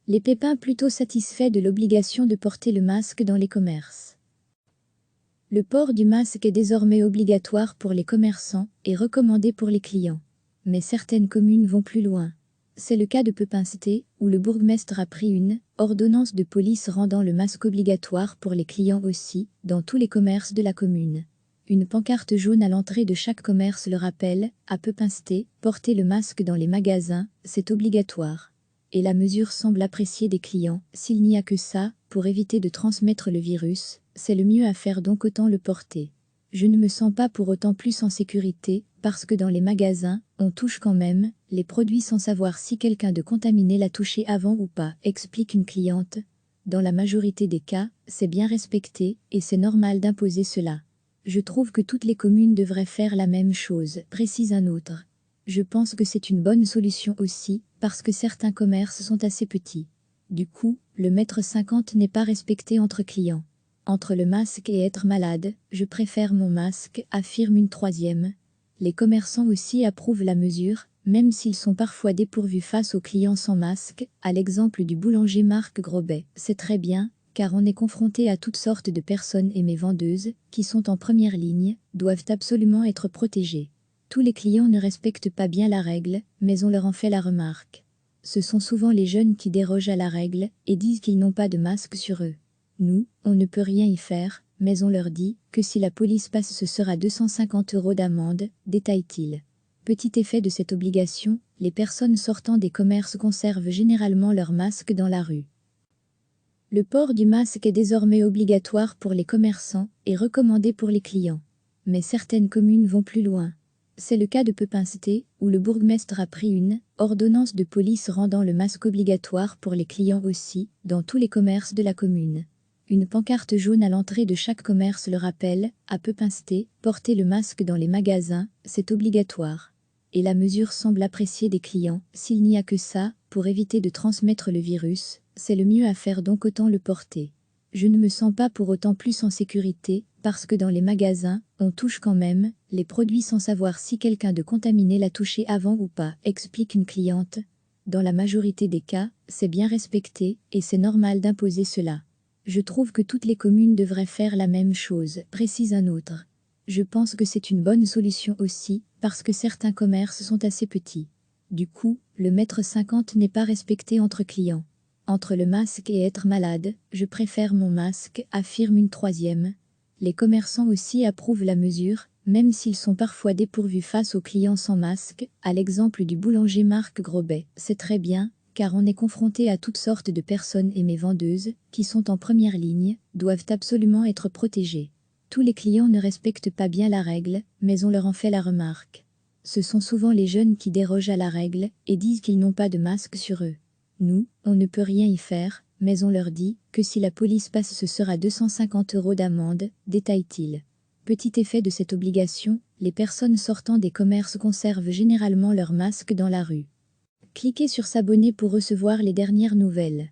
Les Pépins plutôt satisfaits de l'obligation de porter le masque dans les commerces. Le port du masque est désormais obligatoire pour les commerçants et recommandé pour les clients. Mais certaines communes vont plus loin. C'est le cas de Pepin-Cité, où le bourgmestre a pris une ordonnance de police rendant le masque obligatoire pour les clients aussi, dans tous les commerces de la commune. Une pancarte jaune à l'entrée de chaque commerce le rappelle, à Pepin-Cité, porter le masque dans les magasins, c'est obligatoire. Et la mesure semble appréciée des clients, s'il n'y a que ça, pour éviter de transmettre le virus, c'est le mieux à faire donc autant le porter. Je ne me sens pas pour autant plus en sécurité, parce que dans les magasins, on touche quand même les produits sans savoir si quelqu'un de contaminé l'a touché avant ou pas, explique une cliente. Dans la majorité des cas, c'est bien respecté, et c'est normal d'imposer cela. Je trouve que toutes les communes devraient faire la même chose, précise un autre. Je pense que c'est une bonne solution aussi, parce que certains commerces sont assez petits. Du coup, le mètre 50 n'est pas respecté entre clients. Entre le masque et être malade, je préfère mon masque, affirme une troisième. Les commerçants aussi approuvent la mesure, même s'ils sont parfois dépourvus face aux clients sans masque, à l'exemple du boulanger Marc Grobet. C'est très bien, car on est confronté à toutes sortes de personnes et mes vendeuses, qui sont en première ligne, doivent absolument être protégées. Tous les clients ne respectent pas bien la règle, mais on leur en fait la remarque. Ce sont souvent les jeunes qui dérogent à la règle et disent qu'ils n'ont pas de masque sur eux. Nous, on ne peut rien y faire, mais on leur dit que si la police passe ce sera 250 € d'amende, détaille-t-il. Petit effet de cette obligation, les personnes sortant des commerces conservent généralement leur masque dans la rue. Le port du masque est désormais obligatoire pour les commerçants et recommandé pour les clients. Mais certaines communes vont plus loin. C'est le cas de Pepin-Cité, où le bourgmestre a pris une ordonnance de police rendant le masque obligatoire pour les clients aussi, dans tous les commerces de la commune. Une pancarte jaune à l'entrée de chaque commerce le rappelle, à Pepin-Cité, porter le masque dans les magasins, c'est obligatoire. Et la mesure semble appréciée des clients, s'il n'y a que ça, pour éviter de transmettre le virus, c'est le mieux à faire donc autant le porter. Je ne me sens pas pour autant plus en sécurité, parce que dans les magasins, on touche quand même les produits sans savoir si quelqu'un de contaminé l'a touché avant ou pas, explique une cliente. Dans la majorité des cas, c'est bien respecté, et c'est normal d'imposer cela. Je trouve que toutes les communes devraient faire la même chose, précise un autre. Je pense que c'est une bonne solution aussi, parce que certains commerces sont assez petits. Du coup, le mètre 50 n'est pas respecté entre clients. Entre le masque et être malade, je préfère mon masque, affirme une troisième. Les commerçants aussi approuvent la mesure, même s'ils sont parfois dépourvus face aux clients sans masque, à l'exemple du boulanger Marc Grobet. C'est très bien, car on est confronté à toutes sortes de personnes et mes vendeuses, qui sont en première ligne, doivent absolument être protégées. Tous les clients ne respectent pas bien la règle, mais on leur en fait la remarque. Ce sont souvent les jeunes qui dérogent à la règle et disent qu'ils n'ont pas de masque sur eux. Nous, on ne peut rien y faire, mais on leur dit que si la police passe ce sera 250 € d'amende, détaille-t-il. Petit effet de cette obligation, les personnes sortant des commerces conservent généralement leur masque dans la rue. Cliquez sur s'abonner pour recevoir les dernières nouvelles.